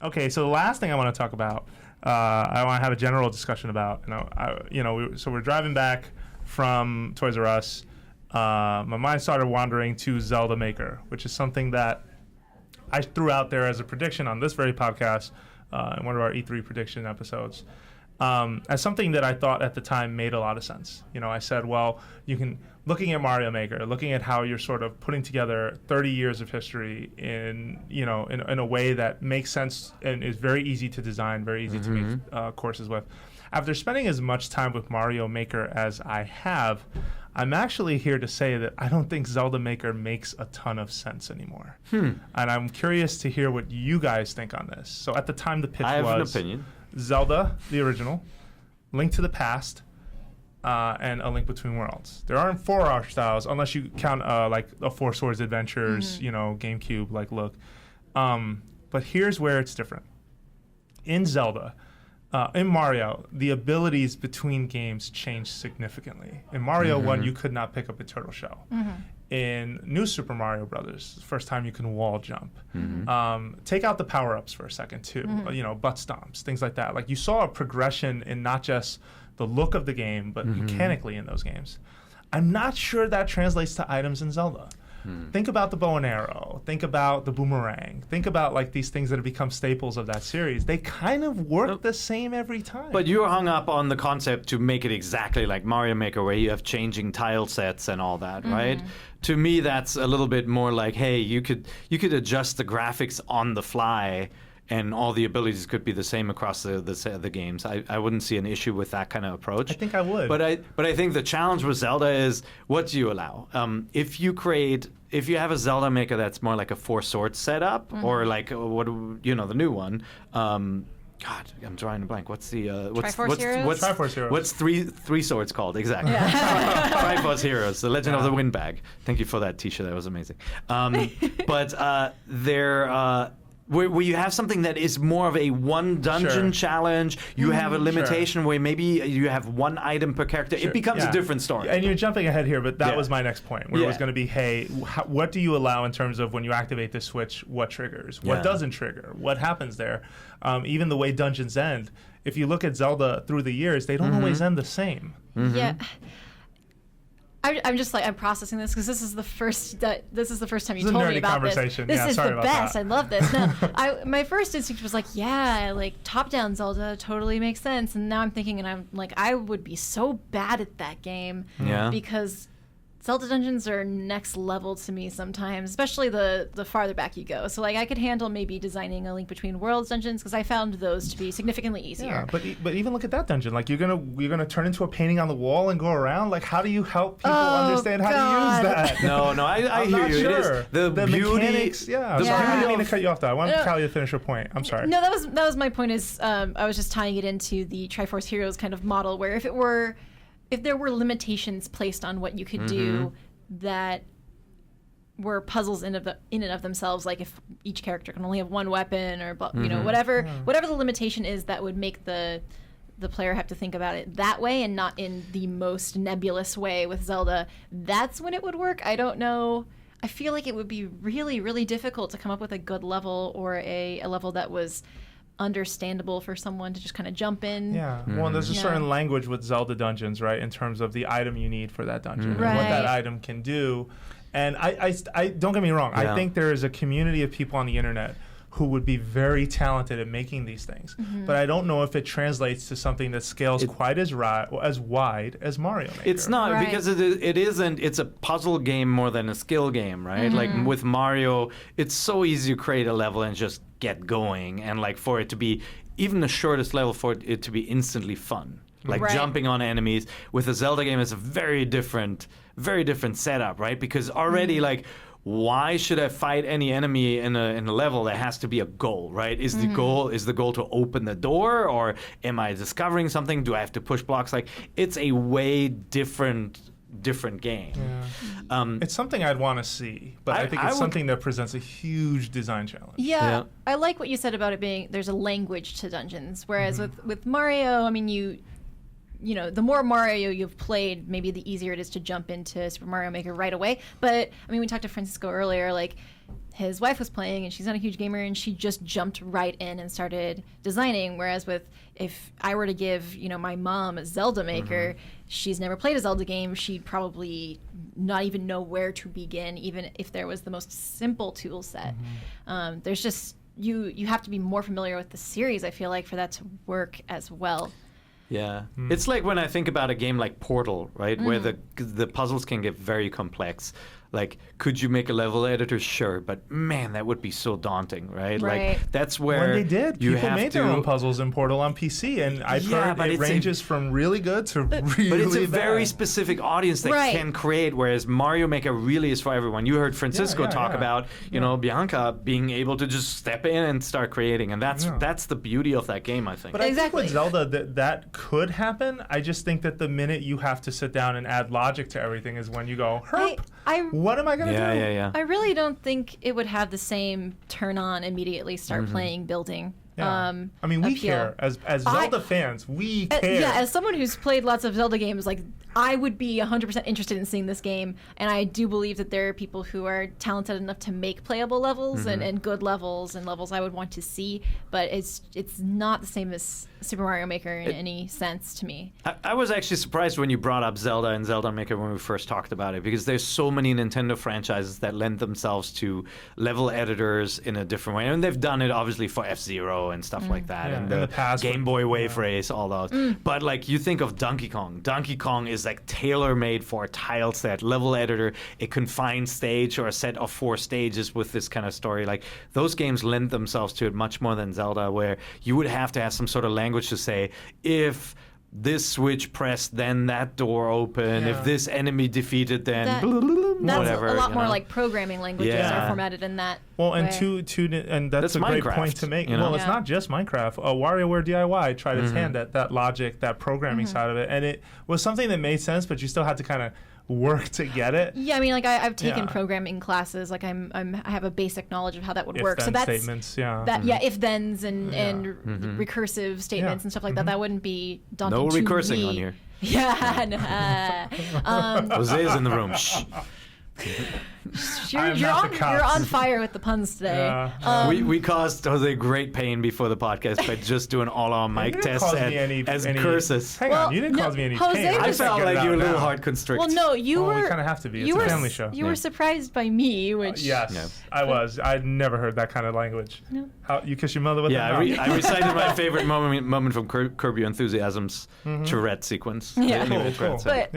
Okay, so the last thing I want to talk about, I want to have a general discussion about. So we're driving back from Toys R Us. My mind started wandering to Zelda Maker, which is something that I threw out there as a prediction on this very podcast, in one of our E3 prediction episodes, as something that I thought at the time made a lot of sense. I said, well, looking at Mario Maker, looking at how you're sort of putting together 30 years of history in a way that makes sense and is very easy to design, very easy to make courses with. After spending as much time with Mario Maker as I have, I'm actually here to say that I don't think Zelda Maker makes a ton of sense anymore. And I'm curious to hear what you guys think on this. So at the time, the pitch I have was an opinion. Zelda, the original, Link to the Past, and A Link Between Worlds. There aren't 4 art styles unless you count like a Four Swords Adventures, GameCube like look. But here's where it's different. In Zelda, in Mario, the abilities between games changed significantly. In Mario 1, you could not pick up a turtle shell. In New Super Mario Brothers, the first time you can wall jump. Take out the power-ups for a second, too. Butt stomps, things like that. Like, you saw a progression in not just the look of the game, but mechanically in those games. I'm not sure that translates to items in Zelda. Think about the bow and arrow. Think about the boomerang. Think about like these things that have become staples of that series. They kind of work the same every time. But you're hung up on the concept to make it exactly like Mario Maker, where you have changing tile sets and all that, right? To me, that's a little bit more like, hey, you could adjust the graphics on the fly, and all the abilities could be the same across the games. I wouldn't see an issue with that kind of approach. I think I would. But I think the challenge with Zelda is, what do you allow? If you have a Zelda Maker that's more like a Four Swords setup, or like the new one. God, I'm drawing a blank. What's the Triforce Heroes? Triforce Heroes. What's three swords called exactly? Triforce Heroes, the Legend of the Windbag. Thank you for that T-shirt. That was amazing. But they're. Where you have something that is more of a one dungeon challenge, you have a limitation where maybe you have one item per character. It becomes a different story. And you're jumping ahead here, but that was my next point, where it was going to be, hey, what do you allow in terms of when you activate the switch, what triggers, what doesn't trigger, what happens there? Even the way dungeons end, if you look at Zelda through the years, they don't always end the same. Yeah. I'm just like, I'm processing this because this is the first time you told me about this. This is the best. I love this. No, my first instinct was like, like top-down Zelda totally makes sense. And now I'm thinking, and I'm like, I would be so bad at that game because Zelda dungeons are next level to me sometimes, especially the farther back you go. So like I could handle maybe designing a Link Between Worlds dungeons because I found those to be significantly easier. Yeah, but even look at that dungeon. Like you're gonna turn into a painting on the wall and go around. Like how do you help people understand how to use that? No, I hear you. Sure. It is the beauty. Mechanics. Sorry, I didn't mean to cut you off though. I wanted Callie to finish her point. I'm sorry. No, that was my point. Is I was just tying it into the Triforce Heroes kind of model, where if there were limitations placed on what you could do that were puzzles in and of themselves, like if each character can only have one weapon or whatever the limitation is that would make the player have to think about it that way and not in the most nebulous way with Zelda, that's when it would work. I don't know. I feel like it would be really, really difficult to come up with a good level or a level that was understandable for someone to just kind of jump in. Well, there's a certain language with Zelda dungeons, right, in terms of the item you need for that dungeon and what that item can do. And I don't get me wrong, I think there is a community of people on the internet who would be very talented at making these things. But I don't know if it translates to something that scales quite as wide as Mario Maker. It's not, because it isn't. It's a puzzle game more than a skill game, right? Like with Mario, it's so easy to create a level and just get going, and like for it to be even the shortest level, for it to be instantly fun. Like jumping on enemies. With a Zelda game, it's a very different setup, right? Because already like, why should I fight any enemy in a level? There has to be a goal, right? Is the goal to open the door, or am I discovering something? Do I have to push blocks? Like, it's a way different game. It's something I'd want to see, but I think it's something that presents a huge design challenge. Yeah, I like what you said about it being there's a language to dungeons, whereas with Mario, I mean, you know, the more Mario you've played, maybe the easier it is to jump into Super Mario Maker right away. But I mean, we talked to Francisco earlier, like his wife was playing, and she's not a huge gamer, and she just jumped right in and started designing. Whereas if I were to give, my mom a Zelda Maker, she's never played a Zelda game. She'd probably not even know where to begin, even if there was the most simple tool set. There's just you have to be more familiar with the series, I feel like, for that to work as well. Yeah. It's like when I think about a game like Portal, right, where the puzzles can get very complex. Like, could you make a level editor? Sure, but man, that would be so daunting, right? Like, that's where when they did, you people have made their own puzzles in Portal on PC, and I've heard it ranges from really good to really But it's a bad. very specific audience that can create, whereas Mario Maker really is for everyone. You heard Francisco talk about, Bianca being able to just step in and start creating, and that's the beauty of that game, I think. But I think with Zelda, that could happen. I just think that the minute you have to sit down and add logic to everything is when you go, herp. What am I going to do? Yeah. I really don't think it would have the same turn on immediately start playing, building. Yeah. I mean, we care. As Zelda fans, we care. Yeah, as someone who's played lots of Zelda games, like, I would be 100% interested in seeing this game, and I do believe that there are people who are talented enough to make playable levels and good levels and levels I would want to see, but it's not the same as Super Mario Maker in any sense to me. I was actually surprised when you brought up Zelda and Zelda Maker when we first talked about it, because there's so many Nintendo franchises that lend themselves to level editors in a different way. And they've done it obviously for F-Zero and stuff like that, and the past Game Boy Wave Race, all those. But like, you think of Donkey Kong. Donkey Kong is like tailor-made for a tile set, level editor, a confined stage or a set of 4 stages with this kind of story. Like, those games lend themselves to it much more than Zelda, where you would have to have some sort of language to say, if this switch pressed, then that door open. If this enemy defeated, then whatever. That's a lot more like programming languages are formatted in that. Well, and way. and that's a great point to make. Well, it's not just Minecraft. WarioWare DIY tried its hand at that logic, that programming side of it, and it was something that made sense, but you still had to kind of work to get it. Yeah, I mean, like, I've taken programming classes. Like, I have a basic knowledge of how that would work. So that's statements, if thens and recursive statements and stuff like that. That wouldn't be daunting. No to recursing me. on here. Yeah. Jose's in the room. Shh. You're on fire with the puns today. We caused Jose great pain before the podcast by just doing all our mic tests as curses. Hang on, you didn't cause me any pain. I felt like you were a little hard constricted. Well, no, you were. We kind of have to be. It's a family show. You were surprised by me, which I was. I'd never heard that kind of language. No. How you kiss your mother with that? I recited my favorite moment from Curb Your Enthusiasm's Tourette sequence. Yeah, cool. But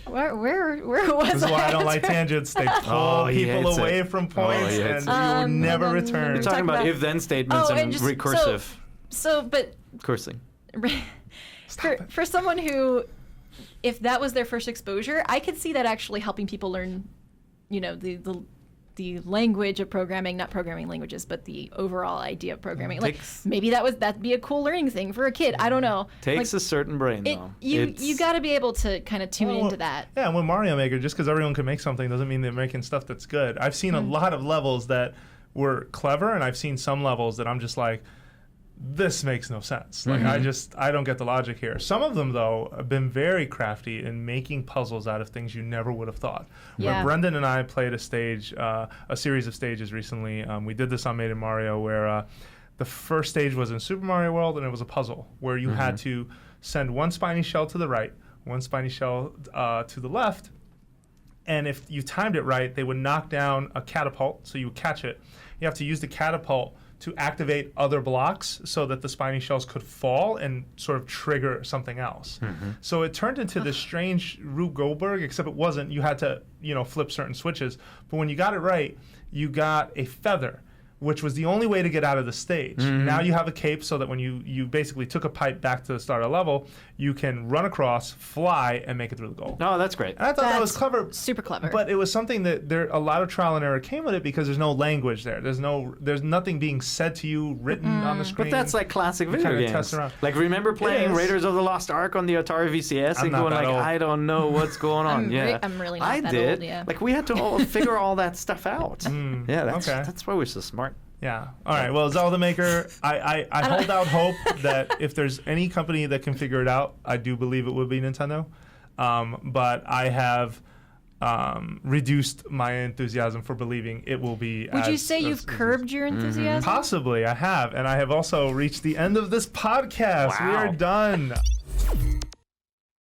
where was This is why I don't like tangents. They pull people away from points, and you will never return. You're talking about if-then statements and recursive. But cursing. For someone who, if that was their first exposure, I could see that actually helping people learn, the language of programming, not programming languages, but the overall idea of programming. Like, maybe that'd be a cool learning thing for a kid. I don't know. Takes a certain brain, though. You got to be able to kind of tune into that. Yeah, and with Mario Maker, just because everyone can make something doesn't mean they're making stuff that's good. I've seen a lot of levels that were clever, and I've seen some levels that I'm just like, this makes no sense. Like, I don't get the logic here. Some of them, though, have been very crafty in making puzzles out of things you never would have thought. Yeah. Where Brendan and I played a series of stages recently. We did this on Made in Mario, where the first stage was in Super Mario World, and it was a puzzle where you had to send one spiny shell to the right, one spiny shell to the left, and if you timed it right, they would knock down a catapult, so you would catch it. You have to use the catapult to activate other blocks so that the spiny shells could fall and sort of trigger something else. So it turned into this strange Rube Goldberg, except it wasn't. You had to, flip certain switches. But when you got it right, you got a feather, which was the only way to get out of the stage. Now you have a cape so that when you basically took a pipe back to the start of the level, you can run across, fly, and make it through the goal. Oh, that's great. And I thought that was clever. Super clever. But it was something that a lot of trial and error came with it because there's no language there. There's nothing being said to you, written on the screen. But that's like classic video games. Like, remember playing Raiders of the Lost Ark on the Atari VCS and going like, I don't know what's going on. I'm really not that old, yeah. Like, we had to all figure all that stuff out. That's why we're so smart. Yeah. All right. Well, Zelda Maker, I hold out hope that if there's any company that can figure it out, I do believe it would be Nintendo. But I have reduced my enthusiasm for believing it will be. Would you say you've curbed your enthusiasm? Possibly, I have, and I have also reached the end of this podcast. Wow. We are done.